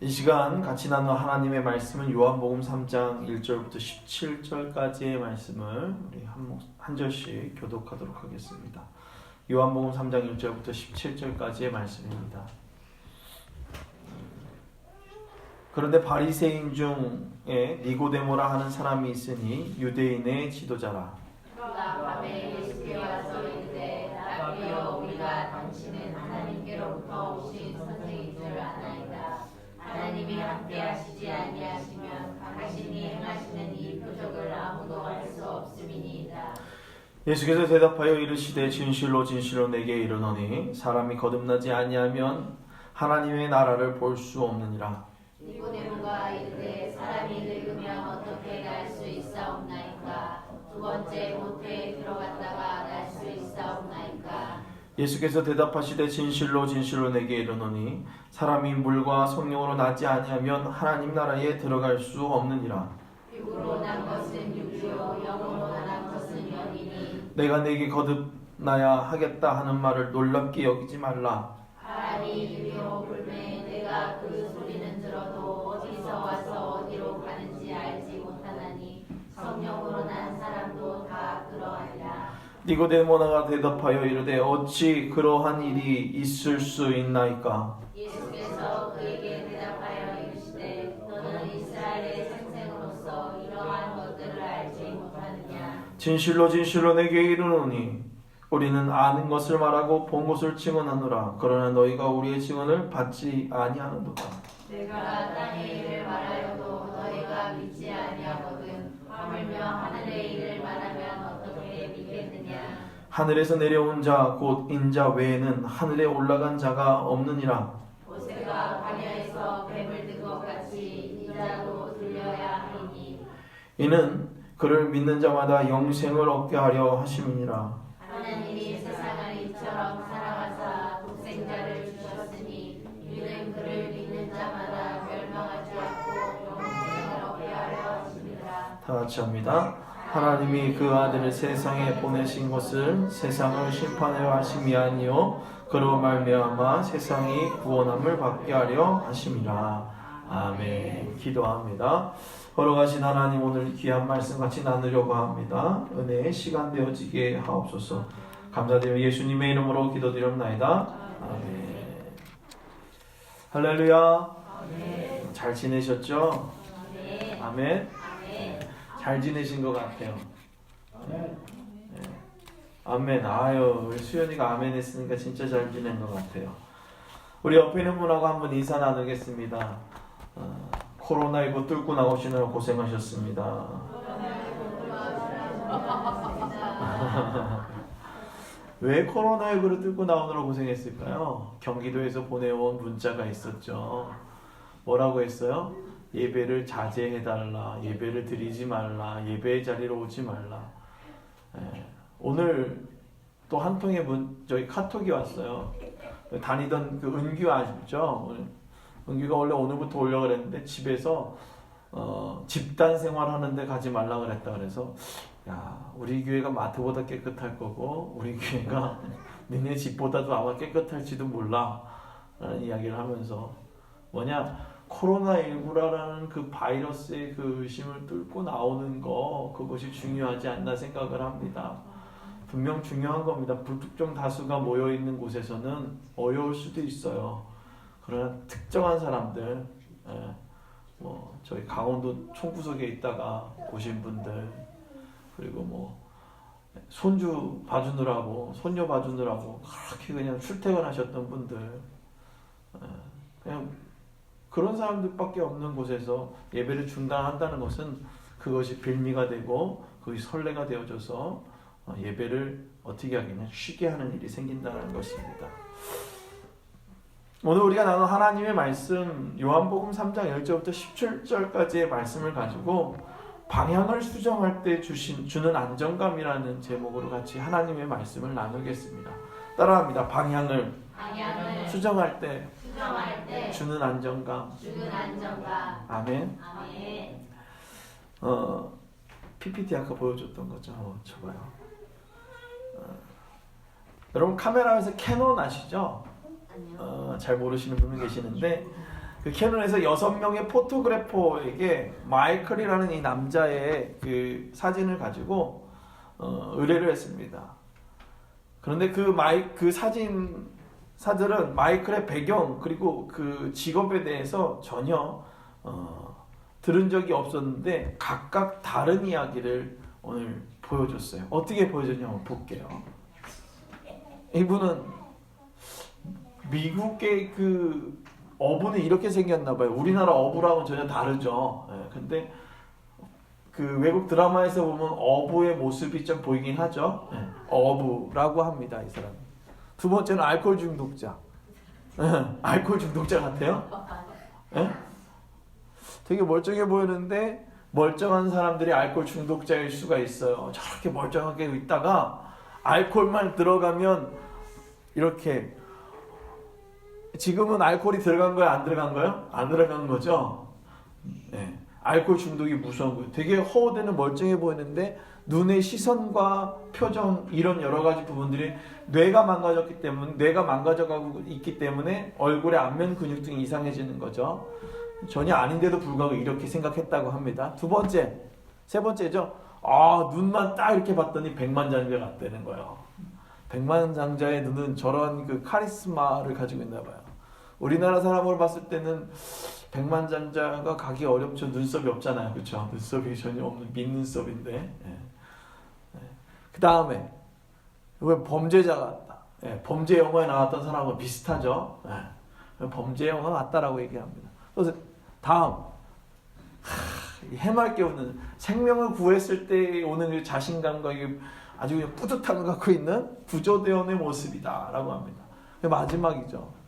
이 시간 같이 나눈 하나님의 말씀은 요한복음 3장 1절부터 17절까지의 말씀을 우리 한 절씩 교독하도록 하겠습니다. 요한복음 3장 1절부터 17절까지의 말씀입니다. 그런데 바리새인 중에 니고데모라 하는 사람이 있으니 유대인의 지도자라. 그가 밤에 예수께 와서 이르되 라비여, 우리가 당신은 하나님께로부터 오신 선생인 줄 아나이다. 하나님이 함께 하시지 아니하시면 당신이 행하시는 이 표적을 아무도 할 수 없음이니이다. 예수께서 대답하여 이르시되 진실로 진실로 내게 이르노니 사람이 거듭나지 아니하면 하나님의 나라를 볼 수 없느니라. 니고데모가 이르되 사람이 늙으면 어떻게 날 수 있사옵나이까? 두 번째 모태에 들어갔다가 날 수 있사옵나이까? 예수께서 대답하시되 진실로 진실로 내게 이르노니 사람이 물과 성령으로 나지 아니하면 하나님 나라에 들어갈 수 없느니라. 육으로 난 것은 육이요 영으로 난 것은 영이니. 내가 내게 거듭나야 하겠다 하는 말을 놀랍게 여기지 말라. 하나니 유리오 불매 내가 그 소리는 들어도 어디서 와서 어디로 가는지 알지 못하나니 성령으로 난 사람도 다 그러하리라. 니고데모가 대답하여 이르되 어찌 그러한 일이 있을 수 있나이까? 예수께서 그에게 대답하여 이르시되 너는 이스라엘의 생생으로서 이러한 것들을 알지 못하느냐? 진실로 진실로 내게 이르노니 우리는 아는 것을 말하고 본 것을 증언하노라. 그러나 너희가 우리의 증언을 받지 아니하는도다. 내가 땅의 일을 말하여도 너희가 믿지 아니하거든. 하물며 하늘의 일을 말하면 어떻게 믿겠느냐? 하늘에서 내려온 자 곧 인자 외에는 하늘에 올라간 자가 없느니라. 모세가 광야에서 뱀을 든 것 같이 인자도 들려야 하리니. 이는 그를 믿는 자마다 영생을 얻게 하려 하심이니라. 하나님이 세상을 이처럼 사랑하사 독생자를 주셨으니 이는 그를 믿는 자마다 멸망하지 않고 영생을 얻게 하려 하심이라. 다 같이 합니다. 하나님이 그 아들을 세상에 보내신 것을 세상을 심판하여 하심이 아니요 그로 말미암아 세상이 구원함을 받게 하려 하심이라. 아멘. 기도합니다. 걸어가신 하나님, 오늘 귀한 말씀 같이 나누려고 합니다. 은혜의 시간 되어지게 하옵소서. 감사드리며 예수님의 이름으로 기도드립나이다. 아멘. 할렐루야. 아멘. 잘 지내셨죠? 아멘. 아멘. 아멘. 잘 지내신 것 같아요. 네. 아멘. 아유, 우리 수연이가 아멘 했으니까 진짜 잘 지낸 것 같아요. 우리 옆에 있는 분하고 한번 인사 나누겠습니다. 코로나19 뚫고 나오시느라 고생하셨습니다. 왜 코로나19를 뚫고 나오느라 고생했을까요? 경기도에서 보내온 문자가 있었죠. 뭐라고 했어요? 예배를 자제해달라, 예배를 드리지 말라, 예배의 자리로 오지 말라. 오늘 또 한 통의 저희 카톡이 왔어요. 다니던 그 은규 아시죠? 은규가 원래 오늘부터 오려고 그랬는데 집에서 집단 생활하는데 가지 말라 그랬다. 그래서 야, 우리 교회가 마트보다 깨끗할 거고 우리 교회가 니네 집보다도 아마 깨끗할지도 몰라 라는 이야기를 하면서 뭐냐, 코로나19라는 그 바이러스의 그 의심을 뚫고 나오는 거, 그것이 중요하지 않나 생각을 합니다. 분명 중요한 겁니다. 불특정 다수가 모여있는 곳에서는 어려울 수도 있어요. 그러나 특정한 사람들, 뭐 저희 강원도 총구석에 있다가 오신 분들, 그리고 뭐 손주 봐주느라고, 손녀 봐주느라고 그렇게 그냥 출퇴근하셨던 분들, 그냥 그런 사람들밖에 없는 곳에서 예배를 중단한다는 것은 그것이 빌미가 되고 그것이 선례가 되어져서 예배를 어떻게 하기는 쉬게 하는 일이 생긴다는 것입니다. 오늘 우리가 나눈 하나님의 말씀, 요한복음 3장 1절부터 17절까지의 말씀을 가지고 방향을 수정할 때 주는 안정감이라는 제목으로 같이 하나님의 말씀을 나누겠습니다. 따라합니다. 방향을 수정할 때 주는 안정감. 아멘. 아멘. PPT 아까 보여줬던 거죠. 줘봐요. 여러분 카메라에서 캐논 아시죠? 잘 모르시는 분이 계시는데 그 캐논에서 6명의 포토그래퍼에게 마이클이라는 이 남자의 그 사진을 가지고 의뢰를 했습니다. 그런데 그 사진사들은 마이클의 배경 그리고 그 직업에 대해서 전혀 들은 적이 없었는데 각각 다른 이야기를 오늘 보여줬어요. 어떻게 보여줬냐 한번 볼게요. 이분은 미국의 그 어부는 이렇게 생겼나 봐요. 우리나라 어부랑은 전혀 다르죠. 근데 그 외국 드라마에서 보면 어부의 모습이 좀 보이긴 하죠. 어부라고 합니다, 이 사람. 두 번째는 알코올 중독자. 알코올 중독자 같아요. 되게 멀쩡해 보이는데 멀쩡한 사람들이 알코올 중독자일 수가 있어요. 저렇게 멀쩡하게 있다가 알코올만 들어가면 이렇게. 지금은 알코올이 들어간 거예요? 안 들어간 거예요? 안 들어간 거죠? 네. 알코올 중독이 무서운 거예요. 되게 허우대는 멀쩡해 보이는데 눈의 시선과 표정 이런 여러 가지 부분들이 뇌가 망가져가고 있기 때문에 얼굴의 안면 근육 등이 이상해지는 거죠. 전혀 아닌데도 불구하고 이렇게 생각했다고 합니다. 세 번째죠. 눈만 딱 이렇게 봤더니 백만장자 같다는 거예요. 백만장자의 눈은 저런 그 카리스마를 가지고 있나 봐요. 우리나라 사람을 봤을 때는 백만장자가 가기 어렵죠. 눈썹이 없잖아요. 그렇죠? 눈썹이 전혀 없는 민눈썹인데. 그 다음에 왜 범죄자 같다. 범죄 영화에 나왔던 사람하고 비슷하죠. 범죄 영화 같다라고 얘기합니다. 그래서 다음 해맑게 웃는 생명을 구했을 때 오는 그 자신감과 아주 그냥 뿌듯함을 갖고 있는 구조대원의 모습이다라고 합니다. 마지막이죠.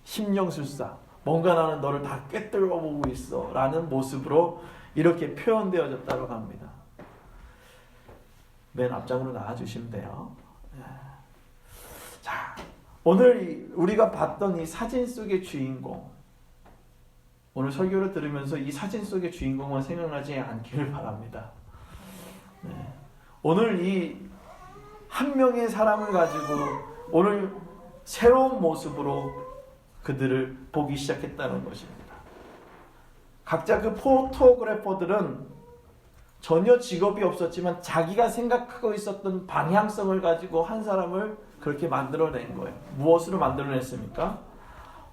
심령술사. 뭔가 나는 너를 다 꿰뚫어 보고 있어 라는 모습으로 이렇게 표현되어졌다고 합니다. 맨 앞장으로 나와주시면 돼요. 자, 오늘 우리가 봤던 이 사진 속의 주인공, 오늘 설교를 들으면서 이 사진 속의 주인공만 생각나지 않기를 바랍니다. 오늘 이 한 명의 사람을 가지고 오늘 새로운 모습으로 그들을 보기 시작했다는 것입니다. 각자 그 포토그래퍼들은 전혀 직업이 없었지만 자기가 생각하고 있었던 방향성을 가지고 한 사람을 그렇게 만들어낸 거예요. 무엇으로 만들어냈습니까?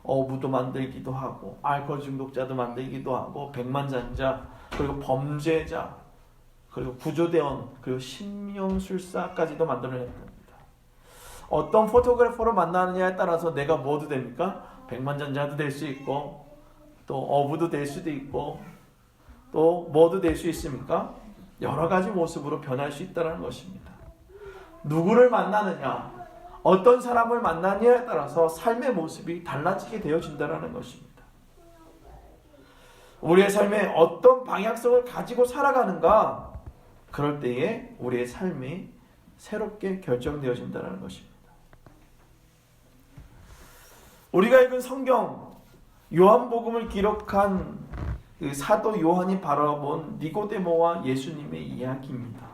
어부도 만들기도 하고 알코올 중독자도 만들기도 하고 백만장자 그리고 범죄자 그리고 구조대원 그리고 심령술사까지도 만들어낸 겁니다. 어떤 포토그래퍼를 만나느냐에 따라서 내가 뭐도 됩니까? 백만장자도 될 수 있고 또 어부도 될 수도 있고 또 뭐도 될 수 있습니까? 여러 가지 모습으로 변할 수 있다는 것입니다. 누구를 만나느냐 어떤 사람을 만나느냐에 따라서 삶의 모습이 달라지게 되어진다는 것입니다. 우리의 삶에 어떤 방향성을 가지고 살아가는가 그럴 때에 우리의 삶이 새롭게 결정되어진다는 것입니다. 우리가 읽은 성경 요한복음을 기록한 그 사도 요한이 바라본 니고데모와 예수님의 이야기입니다.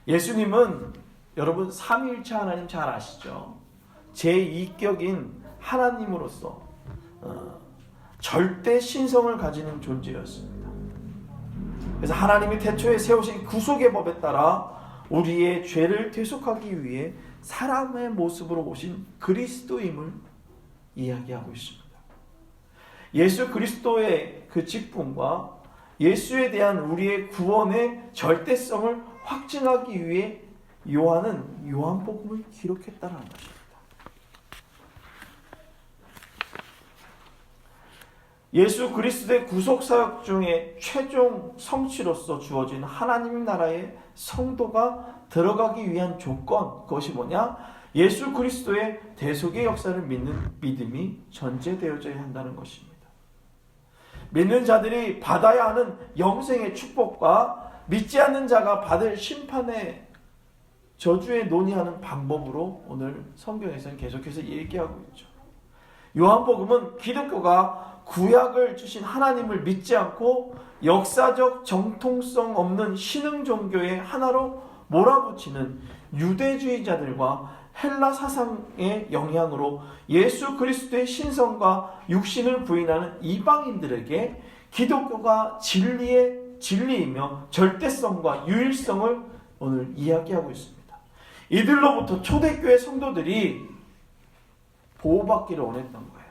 예수님은 여러분 삼위일체 하나님 잘 아시죠? 제2격인 하나님으로서 절대 신성을 가지는 존재였습니다. 그래서 하나님이 태초에 세우신 구속의 법에 따라 우리의 죄를 대속하기 위해 사람의 모습으로 오신 그리스도임을 이야기하고 있습니다. 예수 그리스도의 그 직분과 예수에 대한 우리의 구원의 절대성을 확증하기 위해 요한은 요한복음을 기록했다는 것입니다. 예수 그리스도의 구속사역 중에 최종 성취로서 주어진 하나님 나라의 성도가 들어가기 위한 조건, 그것이 뭐냐? 예수 그리스도의 대속의 역사를 믿는 믿음이 전제되어져야 한다는 것입니다. 믿는 자들이 받아야 하는 영생의 축복과 믿지 않는 자가 받을 심판의 저주에 논의하는 방법으로 오늘 성경에서는 계속해서 얘기하고 있죠. 요한복음은 기독교가 구약을 주신 하나님을 믿지 않고 역사적 정통성 없는 신흥 종교의 하나로 몰아붙이는 유대주의자들과 헬라 사상의 영향으로 예수 그리스도의 신성과 육신을 부인하는 이방인들에게 기독교가 진리이며 절대성과 유일성을 오늘 이야기하고 있습니다. 이들로부터 초대교회 성도들이 보호받기를 원했던 거예요.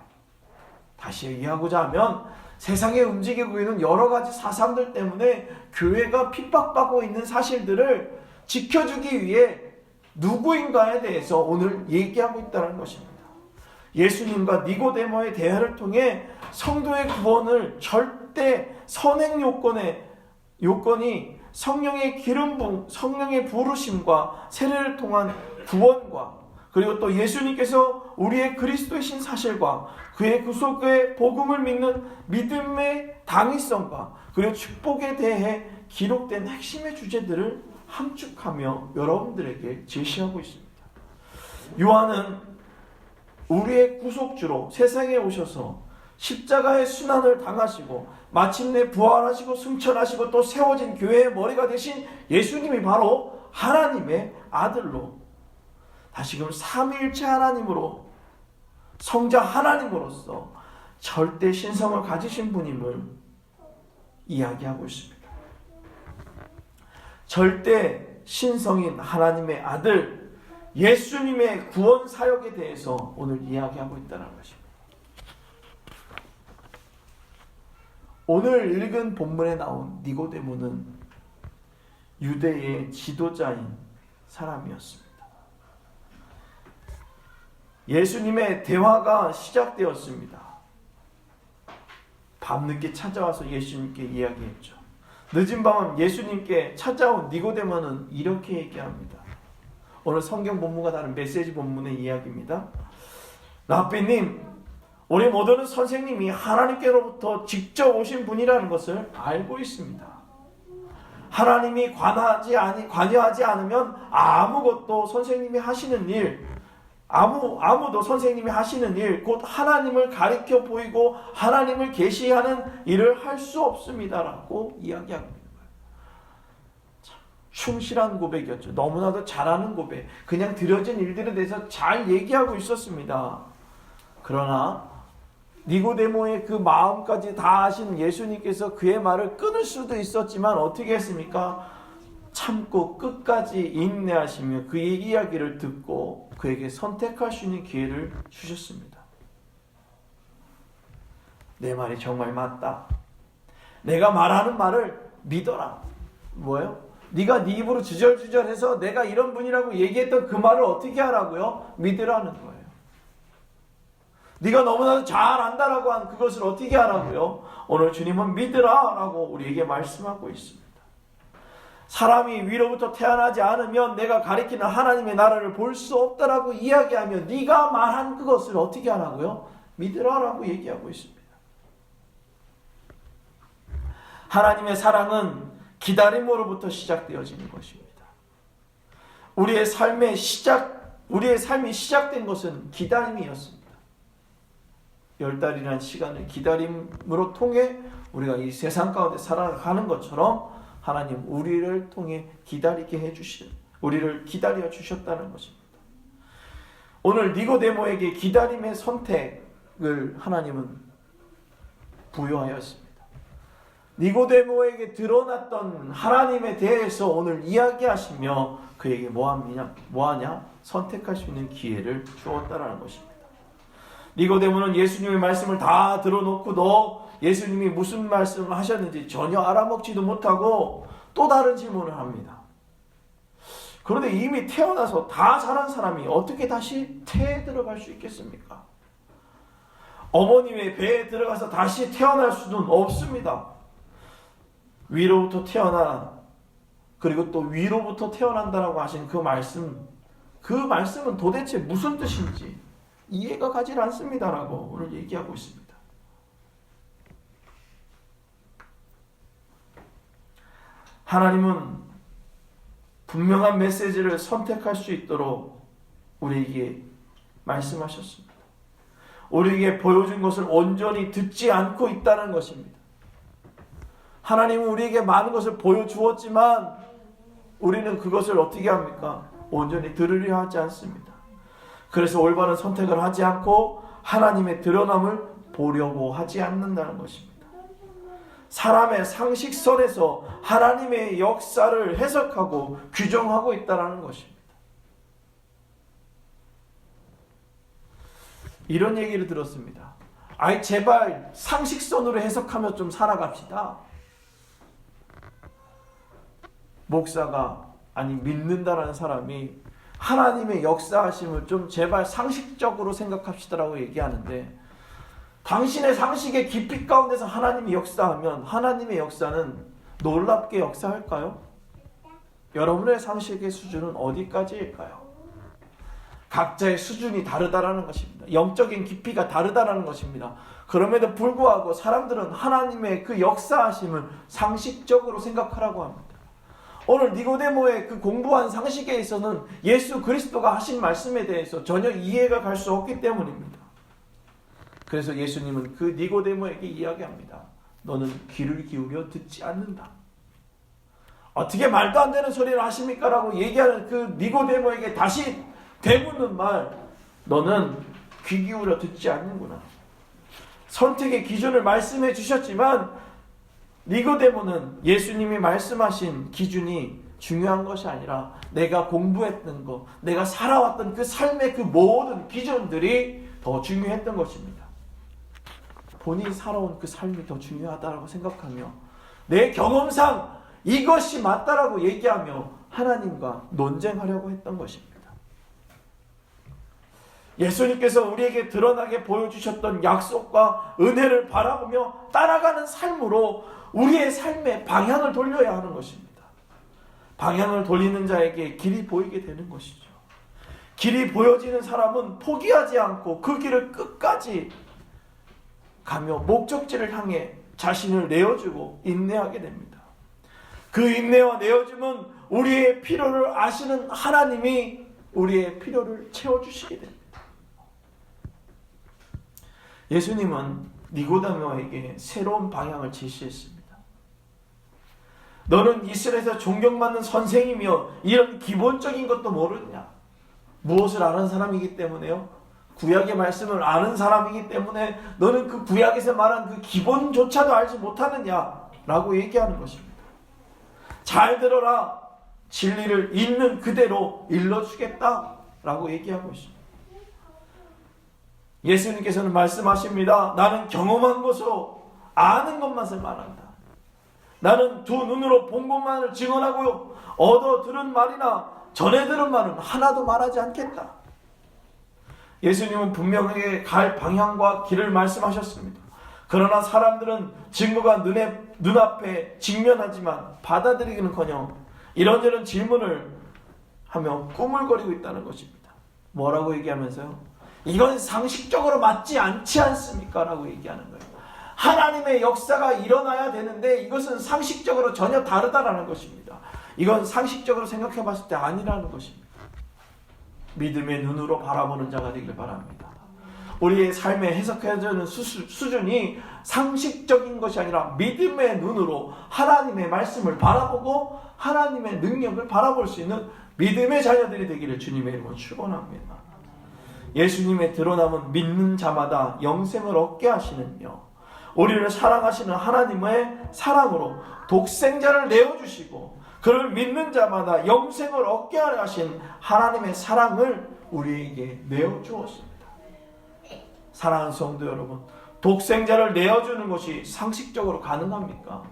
다시 얘기하고자 하면 세상에 움직이고 있는 여러 가지 사상들 때문에 교회가 핍박받고 있는 사실들을 지켜주기 위해 누구인가에 대해서 오늘 얘기하고 있다는 것입니다. 예수님과 니고데모의 대화를 통해 성도의 구원을 절대 선행 요건이 성령의 기름 부음, 성령의 부르심과 세례를 통한 구원과 그리고 또 예수님께서 우리의 그리스도이신 사실과 그의 구속의 복음을 믿는 믿음의 당위성과 그리고 축복에 대해 기록된 핵심의 주제들을 함축하며 여러분들에게 제시하고 있습니다. 요한은 우리의 구속주로 세상에 오셔서 십자가의 순환을 당하시고 마침내 부활하시고 승천하시고 또 세워진 교회의 머리가 되신 예수님이 바로 하나님의 아들로 다시금 삼위일체 하나님으로 성자 하나님으로서 절대 신성을 가지신 분임을 이야기하고 있습니다. 절대 신성인 하나님의 아들 예수님의 구원 사역에 대해서 오늘 이야기하고 있다는 것입니다. 오늘 읽은 본문에 나온 니고데모는 유대의 지도자인 사람이었습니다. 예수님의 대화가 시작되었습니다. 밤늦게 찾아와서 예수님께 이야기했죠. 늦은 밤 예수님께 찾아온 니고데모는 이렇게 얘기합니다. 오늘 성경 본문과 다른 메시지 본문의 이야기입니다. 라삐님, 우리 모두는 선생님이 하나님께로부터 직접 오신 분이라는 것을 알고 있습니다. 하나님이 관여하지 않으면 아무것도 선생님이 하시는 일, 아무도 선생님이 하시는 일, 곧 하나님을 가리켜 보이고 하나님을 계시하는 일을 할 수 없습니다라고 이야기하고 있는 거예요. 충실한 고백이었죠. 너무나도 잘하는 고백. 그냥 드려진 일들에 대해서 잘 얘기하고 있었습니다. 그러나 니고데모의 그 마음까지 다 아신 예수님께서 그의 말을 끊을 수도 있었지만 어떻게 했습니까? 참고 끝까지 인내하시며 그의 이야기를 듣고 그에게 선택할 수 있는 기회를 주셨습니다. 내 말이 정말 맞다. 내가 말하는 말을 믿어라. 뭐예요? 네가 네 입으로 주절주절해서 내가 이런 분이라고 얘기했던 그 말을 어떻게 하라고요? 믿으라는 거예요. 네가 너무나도 잘 안다라고 한 그것을 어떻게 하라고요? 오늘 주님은 믿으라라고 우리에게 말씀하고 있습니다. 사람이 위로부터 태어나지 않으면 내가 가리키는 하나님의 나라를 볼 수 없다라고 이야기하며 네가 말한 그것을 어떻게 하라고요? 믿으라라고 얘기하고 있습니다. 하나님의 사랑은 기다림으로부터 시작되어지는 것입니다. 우리의 삶이 시작된 것은 기다림이었습니다. 10달이라는 시간을 기다림으로 통해 우리가 이 세상 가운데 살아가는 것처럼 하나님 우리를 통해 기다리게 해주신, 우리를 기다려 주셨다는 것입니다. 오늘 니고데모에게 기다림의 선택을 하나님은 부여하였습니다. 니고데모에게 드러났던 하나님에 대해서 오늘 이야기하시며 그에게 뭐하냐? 선택할 수 있는 기회를 주었다는 것입니다. 니고데모는 예수님의 말씀을 다 들어놓고도 예수님이 무슨 말씀을 하셨는지 전혀 알아먹지도 못하고 또 다른 질문을 합니다. 그런데 이미 태어나서 다 자란 사람이 어떻게 다시 태에 들어갈 수 있겠습니까? 어머님의 배에 들어가서 다시 태어날 수는 없습니다. 위로부터 태어나 그리고 또 위로부터 태어난다라고 하신 그 말씀은 도대체 무슨 뜻인지 이해가 가지 않습니다라고 오늘 얘기하고 있습니다. 하나님은 분명한 메시지를 선택할 수 있도록 우리에게 말씀하셨습니다. 우리에게 보여준 것을 온전히 듣지 않고 있다는 것입니다. 하나님은 우리에게 많은 것을 보여주었지만 우리는 그것을 어떻게 합니까? 온전히 들으려 하지 않습니다. 그래서 올바른 선택을 하지 않고 하나님의 드러남을 보려고 하지 않는다는 것입니다. 사람의 상식선에서 하나님의 역사를 해석하고 규정하고 있다는 것입니다. 이런 얘기를 들었습니다. 아이 제발 상식선으로 해석하며 좀 살아갑시다. 목사가 아니 믿는다라는 사람이 하나님의 역사하심을 좀 제발 상식적으로 생각합시다라고 얘기하는데, 당신의 상식의 깊이 가운데서 하나님이 역사하면 하나님의 역사는 놀랍게 역사할까요? 여러분의 상식의 수준은 어디까지일까요? 각자의 수준이 다르다라는 것입니다. 영적인 깊이가 다르다라는 것입니다. 그럼에도 불구하고 사람들은 하나님의 그 역사하심을 상식적으로 생각하라고 합니다. 오늘 니고데모의 그 공부한 상식에 있어서는 예수 그리스도가 하신 말씀에 대해서 전혀 이해가 갈 수 없기 때문입니다. 그래서 예수님은 그 니고데모에게 이야기합니다. 너는 귀를 기울여 듣지 않는다. 어떻게 말도 안 되는 소리를 하십니까? 라고 얘기하는 그 니고데모에게 다시 되묻는 말, 너는 귀 기울여 듣지 않는구나. 선택의 기준을 말씀해 주셨지만 니고데모는 예수님이 말씀하신 기준이 중요한 것이 아니라 내가 공부했던 것, 내가 살아왔던 그 삶의 그 모든 기준들이 더 중요했던 것입니다. 본인이 살아온 그 삶이 더 중요하다고 생각하며 내 경험상 이것이 맞다라고 얘기하며 하나님과 논쟁하려고 했던 것입니다. 예수님께서 우리에게 드러나게 보여주셨던 약속과 은혜를 바라보며 따라가는 삶으로 우리의 삶의 방향을 돌려야 하는 것입니다. 방향을 돌리는 자에게 길이 보이게 되는 것이죠. 길이 보여지는 사람은 포기하지 않고 그 길을 끝까지 가며 목적지를 향해 자신을 내어주고 인내하게 됩니다. 그 인내와 내어줌은 우리의 필요를 아시는 하나님이 우리의 필요를 채워주시게 됩니다. 예수님은 니고데모에게 새로운 방향을 제시했습니다. 너는 이스라엘에서 존경받는 선생이며 이런 기본적인 것도 모르느냐? 무엇을 아는 사람이기 때문에요? 구약의 말씀을 아는 사람이기 때문에 너는 그 구약에서 말한 그 기본조차도 알지 못하느냐? 라고 얘기하는 것입니다. 잘 들어라. 진리를 있는 그대로 일러주겠다. 라고 얘기하고 있습니다. 예수님께서는 말씀하십니다. 나는 경험한 것으로 아는 것만을 말한다. 나는 두 눈으로 본 것만을 증언하고요. 얻어 들은 말이나 전해 들은 말은 하나도 말하지 않겠다. 예수님은 분명하게 갈 방향과 길을 말씀하셨습니다. 그러나 사람들은 증거가 눈앞에 직면하지만 받아들이기는커녕 이런저런 질문을 하며 꾸물거리고 있다는 것입니다. 뭐라고 얘기하면서요? 이건 상식적으로 맞지 않지 않습니까? 라고 얘기하는 거예요. 하나님의 역사가 일어나야 되는데 이것은 상식적으로 전혀 다르다라는 것입니다. 이건 상식적으로 생각해 봤을 때 아니라는 것입니다. 믿음의 눈으로 바라보는 자가 되길 바랍니다. 우리의 삶에 해석해주는 수준이 상식적인 것이 아니라 믿음의 눈으로 하나님의 말씀을 바라보고 하나님의 능력을 바라볼 수 있는 믿음의 자녀들이 되기를 주님의 이름으로 축원합니다. 예수님의 드러남은 믿는 자마다 영생을 얻게 하시는며 우리를 사랑하시는 하나님의 사랑으로 독생자를 내어주시고 그를 믿는 자마다 영생을 얻게 하신 하나님의 사랑을 우리에게 내어주었습니다. 사랑하는 성도 여러분, 독생자를 내어주는 것이 상식적으로 가능합니까?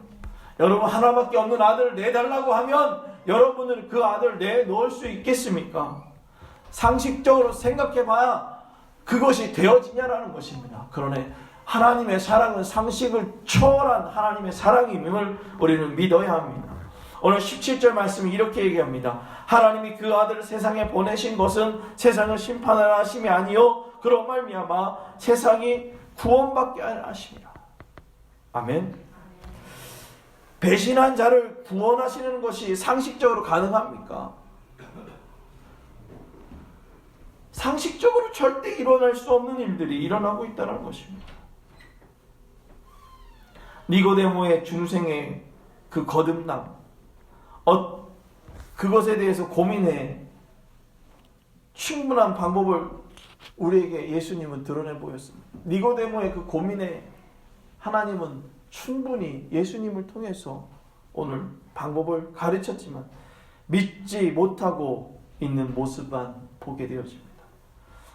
여러분 하나밖에 없는 아들을 내달라고 하면 여러분은 그 아들을 내놓을 수 있겠습니까? 상식적으로 생각해봐야 그것이 되어지냐라는 것입니다. 그러나 하나님의 사랑은 상식을 초월한 하나님의 사랑임을 우리는 믿어야 합니다. 오늘 17절 말씀이 이렇게 얘기합니다. 하나님이 그 아들을 세상에 보내신 것은 세상을 심판하려 하심이 아니요 그로 말미암아 세상이 구원받게 하려 하심이라. 아멘. 배신한 자를 구원하시는 것이 상식적으로 가능합니까? 상식적으로 절대 일어날 수 없는 일들이 일어나고 있다는 것입니다. 니고데모의 중생의 그 거듭남, 그것에 대해서 고민해 충분한 방법을 우리에게 예수님은 드러내 보였습니다. 니고데모의 그 고민에 하나님은 충분히 예수님을 통해서 오늘 방법을 가르쳤지만 믿지 못하고 있는 모습만 보게 되어집니다.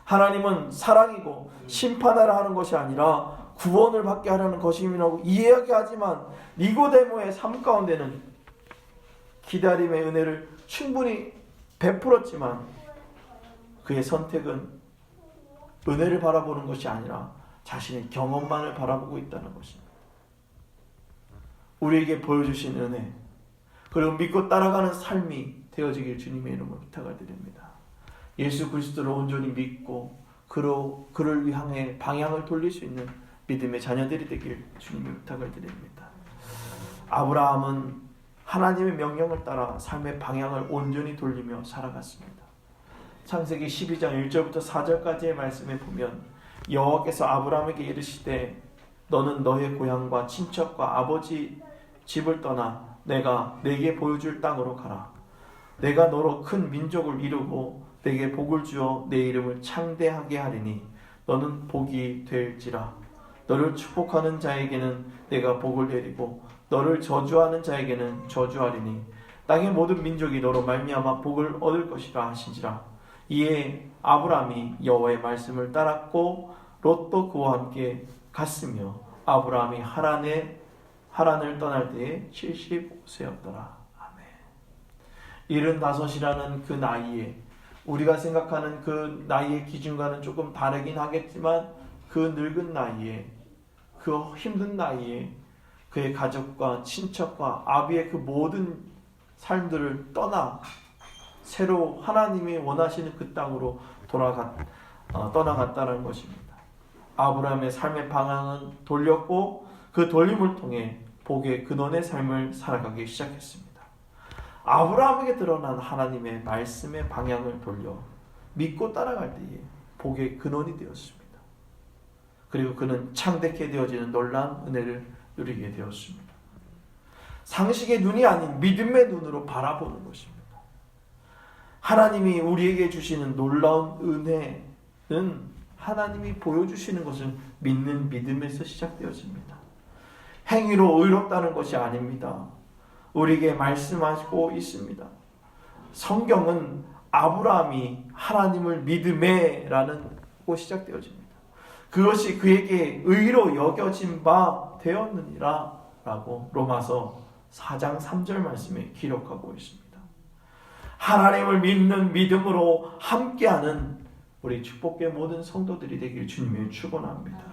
하나님은 사랑이고 심판하라 하는 것이 아니라 구원을 받게 하려는 것임이라고 이야기하지만 니고데모의 삶 가운데는 기다림의 은혜를 충분히 베풀었지만 그의 선택은 은혜를 바라보는 것이 아니라 자신의 경험만을 바라보고 있다는 것입니다. 우리에게 보여주신 은혜, 그리고 믿고 따라가는 삶이 되어지길 주님의 이름으로 부탁을 드립니다. 예수 그리스도를 온전히 믿고 그를 향해 방향을 돌릴 수 있는 믿음의 자녀들이 되길 주님의 부탁을 드립니다. 아브라함은 하나님의 명령을 따라 삶의 방향을 온전히 돌리며 살아갔습니다. 창세기 12장 1절부터 4절까지의 말씀에 보면 여호와께서 아브라함에게 이르시되 너는 너의 고향과 친척과 아버지 집을 떠나 내가 네게 보여줄 땅으로 가라. 내가 너로 큰 민족을 이루고 네게 복을 주어 내 이름을 창대하게 하리니 너는 복이 될지라. 너를 축복하는 자에게는 내가 복을 내리고 너를 저주하는 자에게는 저주하리니 땅의 모든 민족이 너로 말미암아 복을 얻을 것이라 하신지라. 이에 아브라함이 여호와의 말씀을 따랐고 롯도 그와 함께 갔으며 아브라함이 하란을 떠날 때에 75세였더라. 아멘. 75이라는 그 나이에 우리가 생각하는 그 나이의 기준과는 조금 다르긴 하겠지만 그 늙은 나이에 그 힘든 나이에 그의 가족과 친척과 아비의 그 모든 삶들을 떠나 새로 하나님이 원하시는 그 땅으로 떠나갔다는 것입니다. 아브라함의 삶의 방향은 돌렸고 그 돌림을 통해 복의 근원의 삶을 살아가기 시작했습니다. 아브라함에게 드러난 하나님의 말씀의 방향을 돌려 믿고 따라갈 때에 복의 근원이 되었습니다. 그리고 그는 창대케 되어지는 놀라운 은혜를 누리게 되었습니다. 상식의 눈이 아닌 믿음의 눈으로 바라보는 것입니다. 하나님이 우리에게 주시는 놀라운 은혜는 하나님이 보여주시는 것을 믿는 믿음에서 시작되어집니다. 행위로 의롭다는 것이 아닙니다. 우리에게 말씀하시고 있습니다. 성경은 아브라함이 하나님을 믿음에라는 고 시작되어집니다. 그것이 그에게 의로 여겨진 바 되었느니라 라고 로마서 4장 3절 말씀에 기록하고 있습니다. 하나님을 믿는 믿음으로 함께하는 우리 축복의 모든 성도들이 되길 주님이 축원합니다.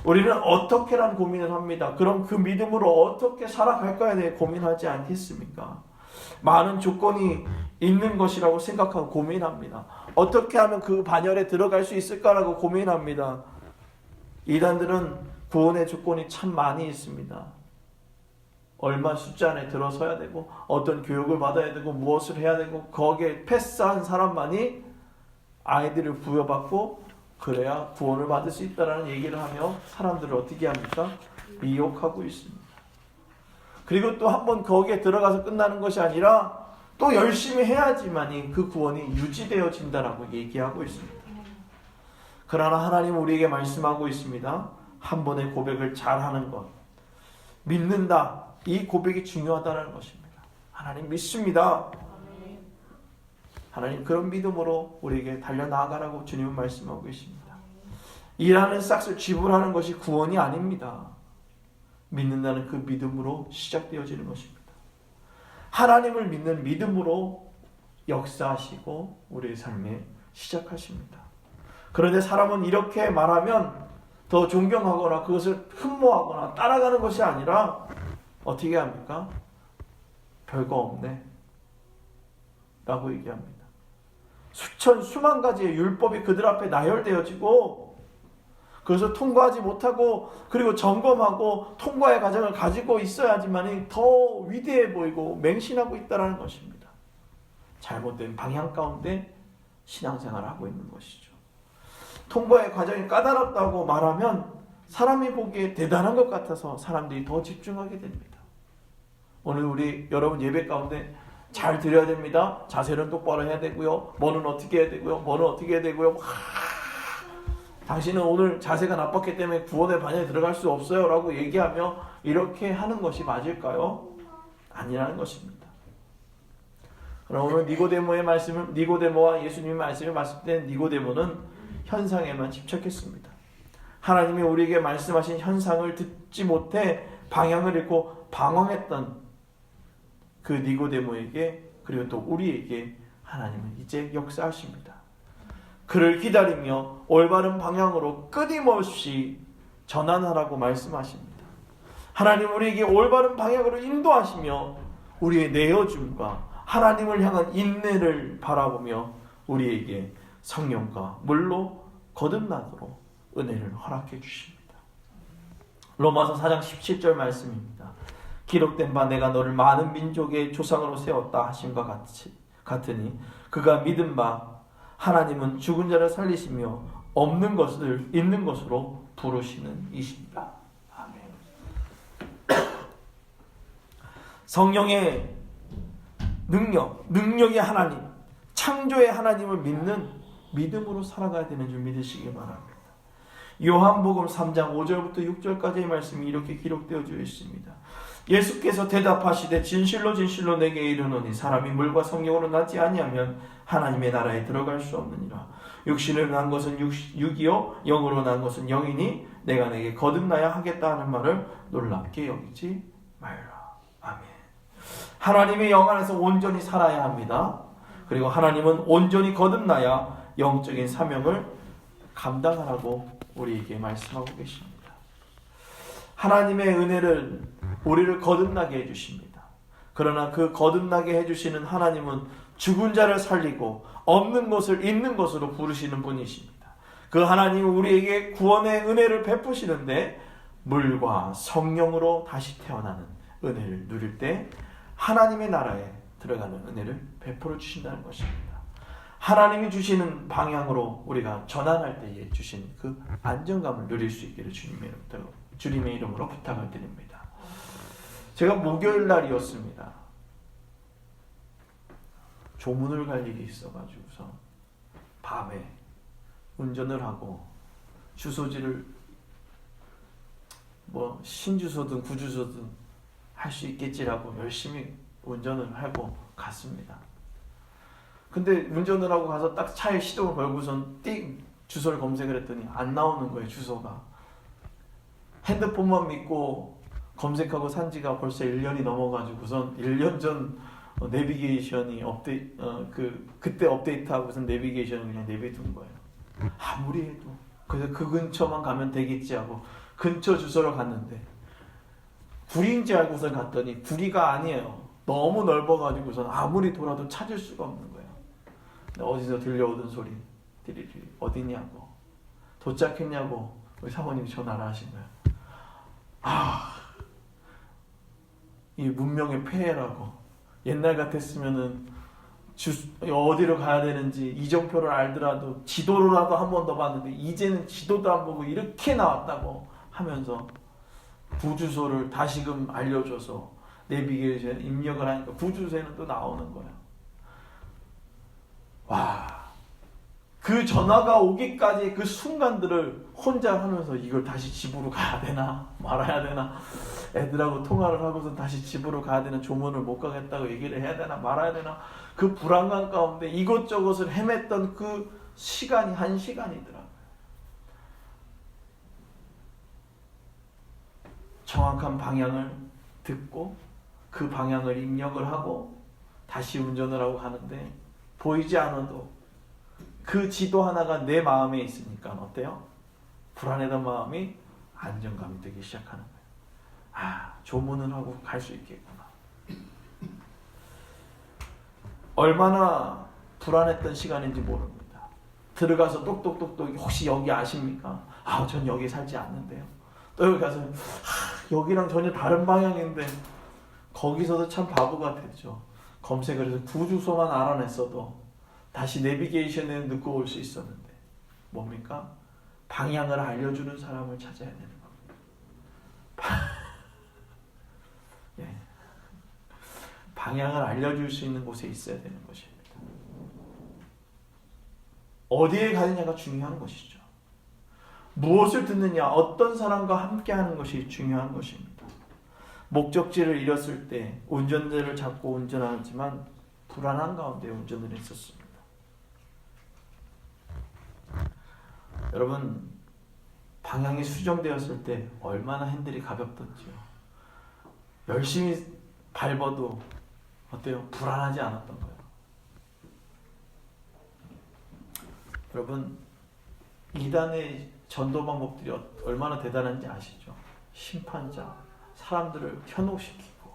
우리는 어떻게란 고민을 합니다. 그럼 그 믿음으로 어떻게 살아갈까에 대해 고민하지 않겠습니까? 많은 조건이 있는 것이라고 생각하고 고민합니다. 어떻게 하면 그 반열에 들어갈 수 있을까라고 고민합니다. 이단들은 구원의 조건이 참 많이 있습니다. 얼마 숫자 안에 들어서야 되고 어떤 교육을 받아야 되고 무엇을 해야 되고 거기에 패스한 사람만이 아이들을 부여받고 그래야 구원을 받을 수 있다는 얘기를 하며 사람들을 어떻게 합니까? 미혹하고 있습니다. 그리고 또 한번 거기에 들어가서 끝나는 것이 아니라 또 열심히 해야지만이 그 구원이 유지되어진다라고 얘기하고 있습니다. 그러나 하나님 우리에게 말씀하고 있습니다. 한 번의 고백을 잘하는 것, 믿는다. 이 고백이 중요하다는 것입니다. 하나님 믿습니다. 하나님 그런 믿음으로 우리에게 달려나가라고 주님은 말씀하고 계십니다. 일하는 싹을 지불하는 것이 구원이 아닙니다. 믿는다는 그 믿음으로 시작되어지는 것입니다. 하나님을 믿는 믿음으로 역사하시고 우리의 삶에 시작하십니다. 그런데 사람은 이렇게 말하면 더 존경하거나 그것을 흠모하거나 따라가는 것이 아니라 어떻게 합니까? 별거 없네 라고 얘기합니다. 수만 가지의 율법이 그들 앞에 나열되어지고 그래서 통과하지 못하고 그리고 점검하고 통과의 과정을 가지고 있어야지만 더 위대해 보이고 맹신하고 있다는 것입니다. 잘못된 방향 가운데 신앙생활을 하고 있는 것이죠. 통과의 과정이 까다롭다고 말하면 사람이 보기에 대단한 것 같아서 사람들이 더 집중하게 됩니다. 오늘 여러분 예배 가운데 잘 드려야 됩니다. 자세는 똑바로 해야 되고요. 뭐는 어떻게 해야 되고요. 뭐는 어떻게 해야 되고요. 당신은 오늘 자세가 나빴기 때문에 구원의 반열에 들어갈 수 없어요 라고 얘기하며 이렇게 하는 것이 맞을까요? 아니라는 것입니다. 그럼 오늘 니고데모와 예수님의 말씀을 봤을 때 니고데모는 현상에만 집착했습니다. 하나님이 우리에게 말씀하신 현상을 듣지 못해 방향을 잃고 방황했던 그 니고데모에게, 그리고 또 우리에게 하나님은 이제 역사하십니다. 그를 기다리며 올바른 방향으로 끊임없이 전환하라고 말씀하십니다. 하나님 우리에게 올바른 방향으로 인도하시며 우리의 내어줌과 하나님을 향한 인내를 바라보며 우리에게 성령과 물로 거듭나도록 은혜를 허락해 주십니다. 로마서 4장 17절 말씀입니다. 기록된 바 내가 너를 많은 민족의 조상으로 세웠다 하심과 같으니 그가 믿은 바 하나님은 죽은 자를 살리시며 없는 것을 있는 것으로 부르시는 이십니다. 아멘. 성령의 능력의 하나님, 창조의 하나님을 믿는 믿음으로 살아가야 되는 줄 믿으시기 바랍니다. 요한복음 3장 5절부터 6절까지의 말씀이 이렇게 기록되어 있습니다. 예수께서 대답하시되 진실로 진실로 내게 이르노니 사람이 물과 성령으로 나지 아니하면 하나님의 나라에 들어갈 수 없느니라. 육신을 난 것은 육이요 영으로 난 것은 영이니 내가 내게 거듭나야 하겠다 하는 말을 놀랍게 여기지 말라. 아멘. 하나님의 영 안에서 온전히 살아야 합니다. 그리고 하나님은 온전히 거듭나야 영적인 사명을 감당하라고 우리에게 말씀하고 계십니다. 하나님의 은혜를 우리를 거듭나게 해주십니다. 그러나 그 거듭나게 해주시는 하나님은 죽은 자를 살리고 없는 것을 있는 것으로 부르시는 분이십니다. 그 하나님은 우리에게 구원의 은혜를 베푸시는데 물과 성령으로 다시 태어나는 은혜를 누릴 때 하나님의 나라에 들어가는 은혜를 베풀어 주신다는 것입니다. 하나님이 주시는 방향으로 우리가 전환할 때에 주신 그 안정감을 누릴 수 있기를 주님의 이름으로 부탁을 드립니다. 제가 목요일 날이었습니다. 조문을 갈 일이 있어가지고서 밤에 운전을 하고 주소지를 신주소든 구주소든 할 수 있겠지라고 열심히 운전을 하고 갔습니다. 근데 운전을 하고 가서 딱 차에 시동을 걸고선 띡 주소를 검색을 했더니 안 나오는 거예요. 주소가. 핸드폰만 믿고 검색하고 산 지가 벌써 1년이 넘어가지고선 1년 전 내비게이션이 그때 업데이트하고선 내비게이션을 그냥 내비둔 거예요. 아무리 해도. 그래서 그 근처만 가면 되겠지 하고 근처 주소를 갔는데 구리인지 알고선 갔더니 구리가 아니에요. 너무 넓어가지고선 아무리 돌아도 찾을 수가 없는 거예요. 어디서 들려오던 소리들이 어디냐고 도착했냐고 우리 사모님이 전화를 하신 거예요. 이 문명의 폐해라고. 옛날 같았으면은 어디로 가야 되는지 이정표를 알더라도 지도로라도 한 번 더 봤는데 이제는 지도도 안 보고 이렇게 나왔다고 하면서 구주소를 다시금 알려줘서 내비게이션 입력을 하니까 구주소에는 또 나오는 거예요. 와, 그 전화가 오기까지 그 순간들을 혼자 하면서 이걸 다시 집으로 가야 되나 말아야 되나, 애들하고 통화를 하고서 다시 집으로 가야 되나, 조문을 못 가겠다고 얘기를 해야 되나 말아야 되나, 그 불안감 가운데 이것저것을 헤맸던 그 시간이 1시간이더라고요. 정확한 방향을 듣고 그 방향을 입력을 하고 다시 운전을 하고 가는데 보이지 않아도 그 지도 하나가 내 마음에 있으니까 어때요? 불안했던 마음이 안정감이 되기 시작하는 거예요. 조문을 하고 갈 수 있겠구나. 얼마나 불안했던 시간인지 모릅니다. 들어가서 똑똑똑똑 혹시 여기 아십니까? 전 여기 살지 않는데요. 또 여기 가서 여기랑 전혀 다른 방향인데, 거기서도 참 바보가 됐죠. 검색을 해서 구주소만 알아냈어도 다시 내비게이션에 넣고 올 수 있었는데 뭡니까? 방향을 알려주는 사람을 찾아야 되는 겁니다. 예. 방향을 알려줄 수 있는 곳에 있어야 되는 것입니다. 어디에 가느냐가 중요한 것이죠. 무엇을 듣느냐, 어떤 사람과 함께하는 것이 중요한 것입니다. 목적지를 잃었을 때 운전대를 잡고 운전하지만 불안한 가운데 운전을 했었습니다. 여러분, 방향이 수정되었을 때 얼마나 핸들이 가볍던지요. 열심히 밟아도 어때요? 불안하지 않았던 거예요. 여러분, 이단의 전도 방법들이 얼마나 대단한지 아시죠? 심판자, 사람들을 현혹시키고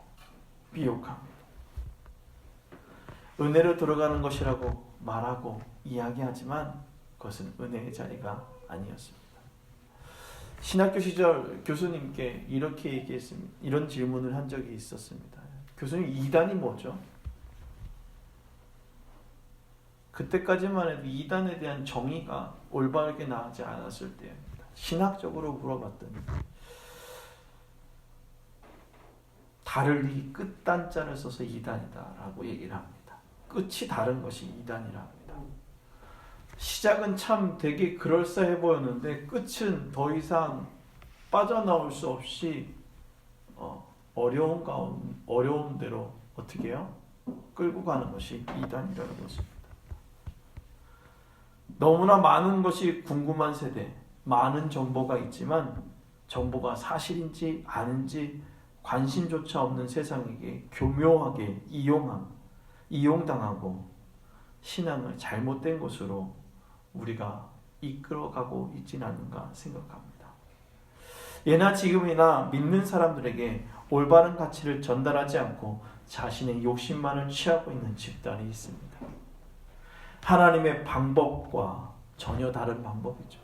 미혹합니다. 은혜로 들어가는 것이라고 말하고 이야기하지만 그것은 은혜의 자리가 아니었습니다. 신학교 시절 교수님께 이렇게 얘기했습니다. 이런 질문을 한 적이 있었습니다. 교수님, 이단이 뭐죠? 그때까지만 해도 이단에 대한 정의가 올바르게 나오지 않았을 때입니다. 신학적으로 물어봤더니 달을 이 끝단자를 써서 이단이다라고 얘기를 합니다. 끝이 다른 것이 이단이라 합니다. 시작은 참 되게 그럴싸해 보였는데 끝은 더 이상 빠져나올 수 없이 어려운 대로 어떻게 해요? 끌고 가는 것이 이단이라는 것입니다. 너무나 많은 것이 궁금한 세대, 많은 정보가 있지만 정보가 사실인지 아닌지 관심조차 없는 세상에게 교묘하게 이용당하고 신앙을 잘못된 것으로 우리가 이끌어가고 있지는 않은가 생각합니다. 예나 지금이나 믿는 사람들에게 올바른 가치를 전달하지 않고 자신의 욕심만을 취하고 있는 집단이 있습니다. 하나님의 방법과 전혀 다른 방법이죠.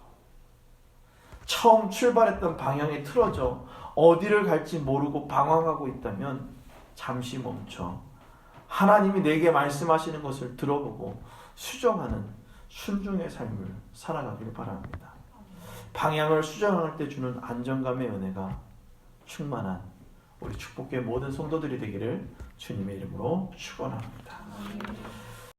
처음 출발했던 방향이 틀어져 어디를 갈지 모르고 방황하고 있다면 잠시 멈춰 하나님이 내게 말씀하시는 것을 들어보고 수정하는 순종의 삶을 살아가길 바랍니다. 방향을 수정할 때 주는 안정감의 은혜가 충만한 우리 축복의 모든 성도들이 되기를 주님의 이름으로 축원합니다.